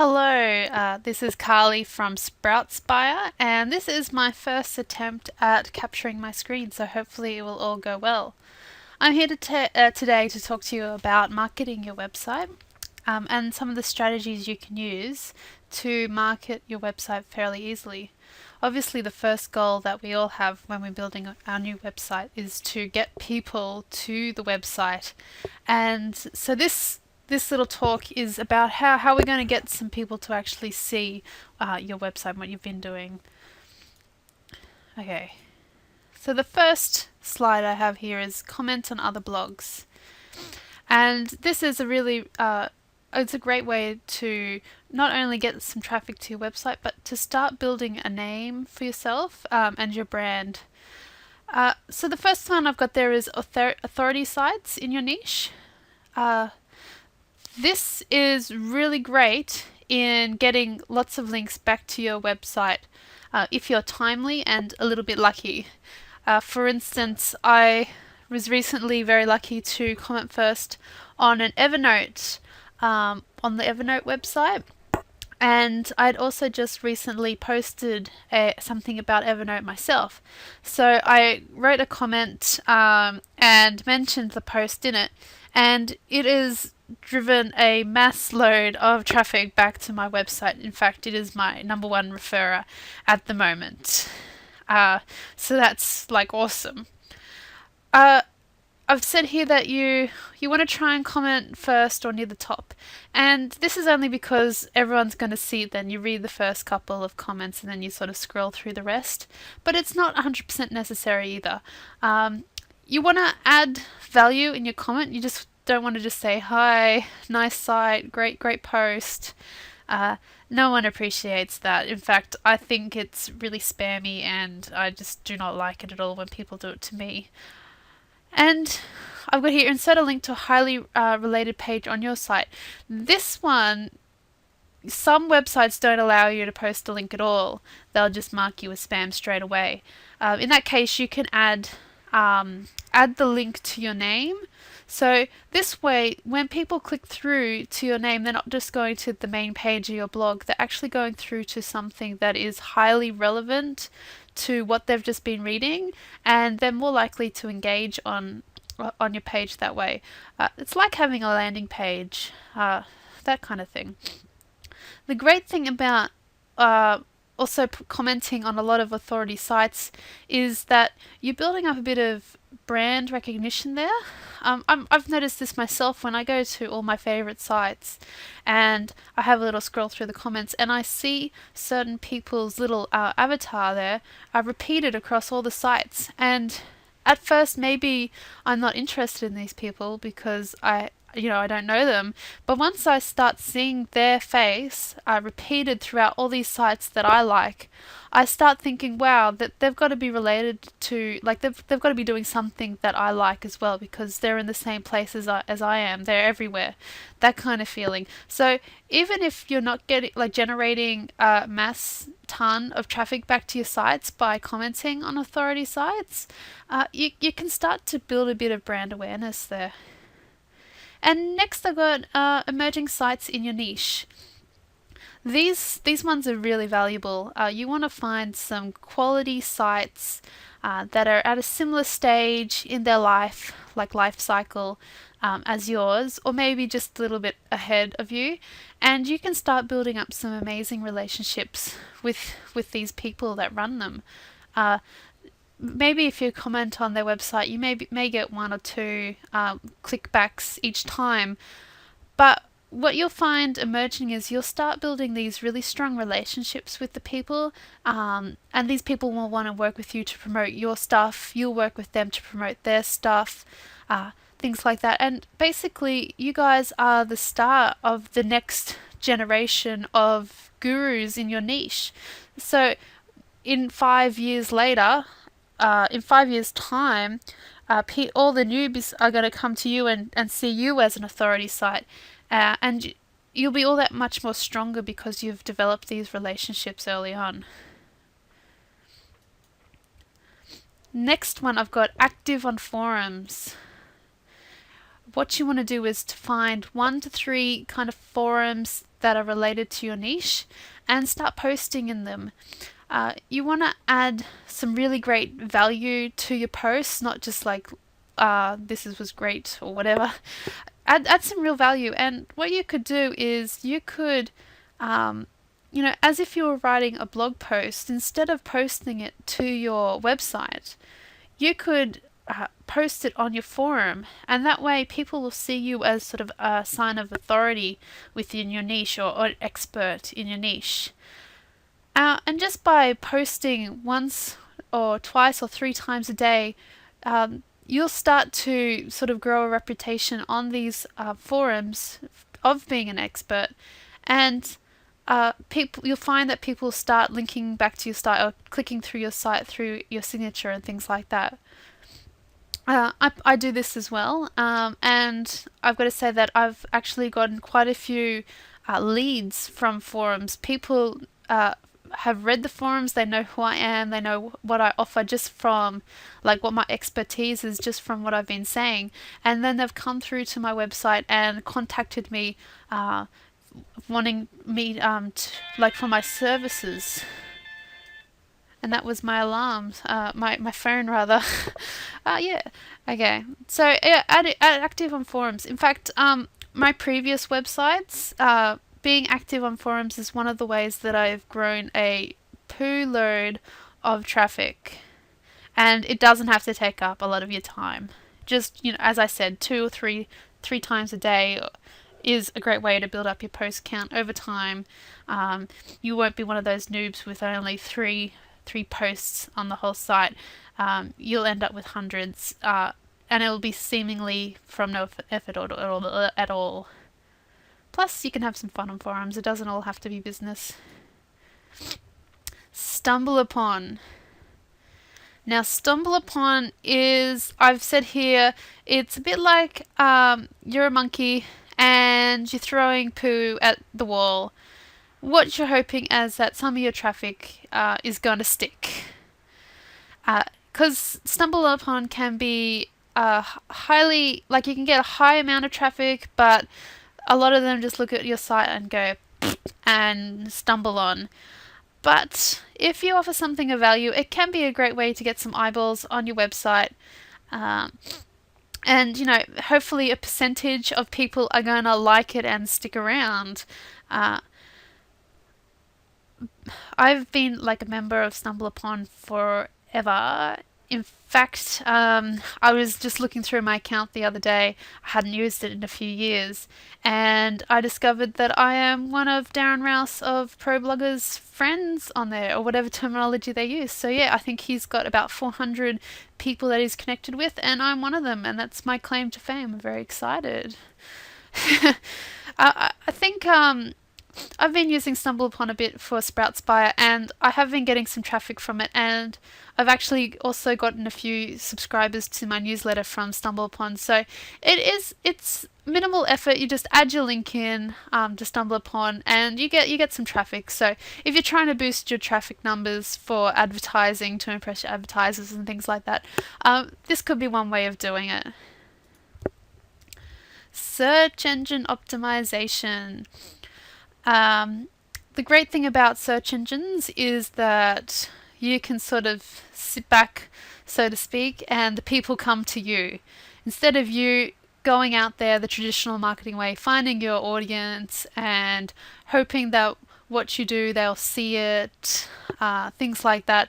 Hello, this is Carly from SproutSpire, and this is my first attempt at capturing my screen, so hopefully it will all go well. I'm here today to talk to you about marketing your website and some of the strategies you can use to market your website fairly easily. Obviously, the first goal that we all have when we're building our new website is to get people to the website. And so this little talk is about how we're going to get some people to actually see your website and what you've been doing. Okay, so the first slide I have here is comment on other blogs. And this is it's a great way to not only get some traffic to your website, but to start building a name for yourself and your brand. So the first one I've got there is authority sites in your niche. This is really great in getting lots of links back to your website if you're timely and a little bit lucky. For instance, I was recently very lucky to comment first on an Evernote on the Evernote website. And I'd also just recently posted something about Evernote myself. So I wrote a comment and mentioned the post in it, and it has driven a mass load of traffic back to my website. In fact, it is my #1 referrer at the moment. So that's like awesome. I've said here that you want to try and comment first or near the top. And this is only because everyone's going to see it then. You read the first couple of comments and then you sort of scroll through the rest. But it's not 100% necessary either. You want to add value in your comment. You just don't want to just say, hi, nice site, great post. No one appreciates that. In fact, I think it's really spammy and I just do not like it at all when people do it to me. And I've got here, insert a link to a highly related page on your site. This one, some websites don't allow you to post a link at all. They'll just mark you as spam straight away. In that case, you can add the link to your name. So this way, when people click through to your name, they're not just going to the main page of your blog, they're actually going through to something that is highly relevant to what they've just been reading, and they're more likely to engage on your page that way. It's like having a landing page, that kind of thing. The great thing about also commenting on a lot of authority sites is that you're building up a bit of brand recognition there. I've noticed this myself when I go to all my favorite sites and I have a little scroll through the comments and I see certain people's little avatar there repeated across all the sites. And at first, maybe I'm not interested in these people because I don't know them. But once I start seeing their face repeated throughout all these sites that I like, I start thinking, wow, that they've got to be related to, like they've got to be doing something that I like as well because they're in the same place as I am. They're everywhere. That kind of feeling. So even if you're not generating a mass ton of traffic back to your sites by commenting on authority sites, you can start to build a bit of brand awareness there. And next I've got emerging sites in your niche. These ones are really valuable. You want to find some quality sites that are at a similar stage in their life cycle, as yours, or maybe just a little bit ahead of you, and you can start building up some amazing relationships with these people that run them. Maybe if you comment on their website, you may get 1 or 2 clickbacks each time, but what you'll find emerging is you'll start building these really strong relationships with the people, and these people will want to work with you to promote your stuff. You'll work with them to promote their stuff, things like that. And basically, you guys are the start of the next generation of gurus in your niche. So in 5 years later, in 5 years' time, all the newbies are going to come to you and see you as an authority site. And you'll be all that much more stronger because you've developed these relationships early on. Next one, I've got active on forums. what you want to do is to find 1 to 3 kind of forums that are related to your niche and start posting in them. You want to add some really great value to your posts, not just like was great or whatever. Add some real value. And what you could do is you could, as if you were writing a blog post, instead of posting it to your website, you could post it on your forum, and that way people will see you as sort of a sign of authority within your niche, or expert in your niche. And just by posting once or twice or 3 times a day, you'll start to sort of grow a reputation on these forums of being an expert, and you'll find that people start linking back to your site or clicking through your site through your signature and things like that. I do this as well, and I've got to say that I've actually gotten quite a few leads from forums. People have read the forums, they know who I am, they know what I offer just from like what my expertise is just from what I've been saying, and then they've come through to my website and contacted me wanting me for my services. And that was my alarms, my phone rather. Yeah, okay. So yeah, add active on forums. In fact, my previous websites, being active on forums is one of the ways that I've grown a poo load of traffic. And it doesn't have to take up a lot of your time. Just, as I said, 2 or 3 times a day is a great way to build up your post count over time. You won't be one of those noobs with only three posts on the whole site. You'll end up with hundreds, and it'll be seemingly from no effort at all. Plus, you can have some fun on forums. It doesn't all have to be business. Stumbleupon. Now, Stumbleupon is, I've said here, it's a bit like you're a monkey and you're throwing poo at the wall. What you're hoping is that some of your traffic is going to stick. Because Stumbleupon can be highly, like you can get a high amount of traffic, but a lot of them just look at your site and go and stumble on. But if you offer something of value, it can be a great way to get some eyeballs on your website. And, hopefully a percentage of people are going to like it and stick around. I've been like a member of Stumbleupon forever. In fact, I was just looking through my account the other day. I hadn't used it in a few years, and I discovered that I am one of Darren Rouse of ProBlogger's friends on there, or whatever terminology they use. So yeah, I think he's got about 400 people that he's connected with, and I'm one of them, and that's my claim to fame. I'm very excited. I think I've been using Stumbleupon a bit for SproutSpire, and I have been getting some traffic from it, and I've actually also gotten a few subscribers to my newsletter from Stumbleupon. So it's minimal effort. You just add your link in to Stumbleupon, and you get some traffic. So if you're trying to boost your traffic numbers for advertising to impress your advertisers and things like that, this could be one way of doing it. Search engine optimization. The great thing about search engines is that you can sort of sit back, so to speak, and the people come to you. Instead of you going out there the traditional marketing way, finding your audience and hoping that what you do, they'll see it, things like that.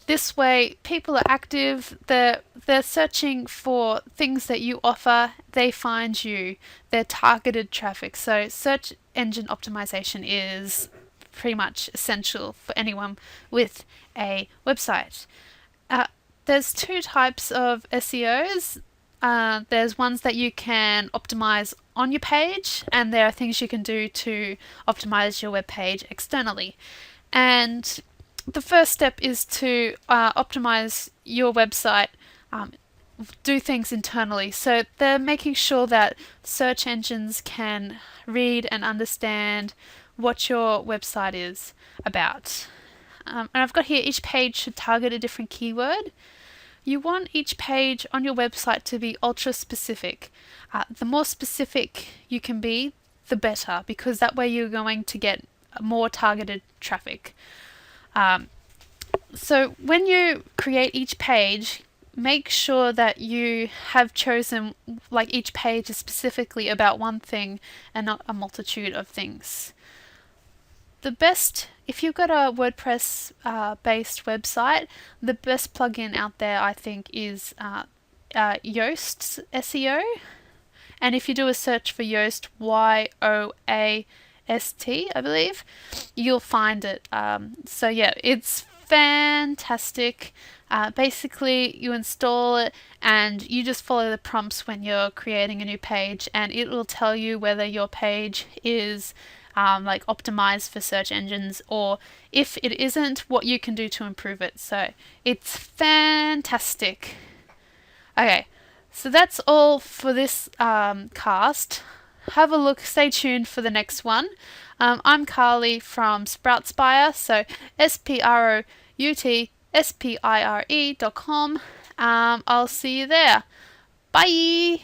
This way, people are active, they're searching for things that you offer, they find you, they're targeted traffic. So search engine optimization is pretty much essential for anyone with a website. There's 2 types of SEOs. There's ones that you can optimize on your page, and there are things you can do to optimize your web page externally. And the first step is to optimize your website, do things internally. So they're making sure that search engines can read and understand what your website is about. And I've got here, each page should target a different keyword. You want each page on your website to be ultra specific. The more specific you can be, the better, because that way you're going to get more targeted traffic. So when you create each page, make sure that you have chosen, like, each page is specifically about one thing and not a multitude of things. The best, if you've got a WordPress based website, the best plugin out there, I think, is Yoast's SEO. And if you do a search for Yoast, Yoast, I believe, you'll find it. So yeah, it's fantastic. Basically, you install it and you just follow the prompts when you're creating a new page, and it will tell you whether your page is like optimized for search engines, or if it isn't, what you can do to improve it. So it's fantastic. Okay, so that's all for this cast. Have a look, stay tuned for the next one. I'm Carly from SproutSpire, so SproutSpire.com. I'll see you there. Bye!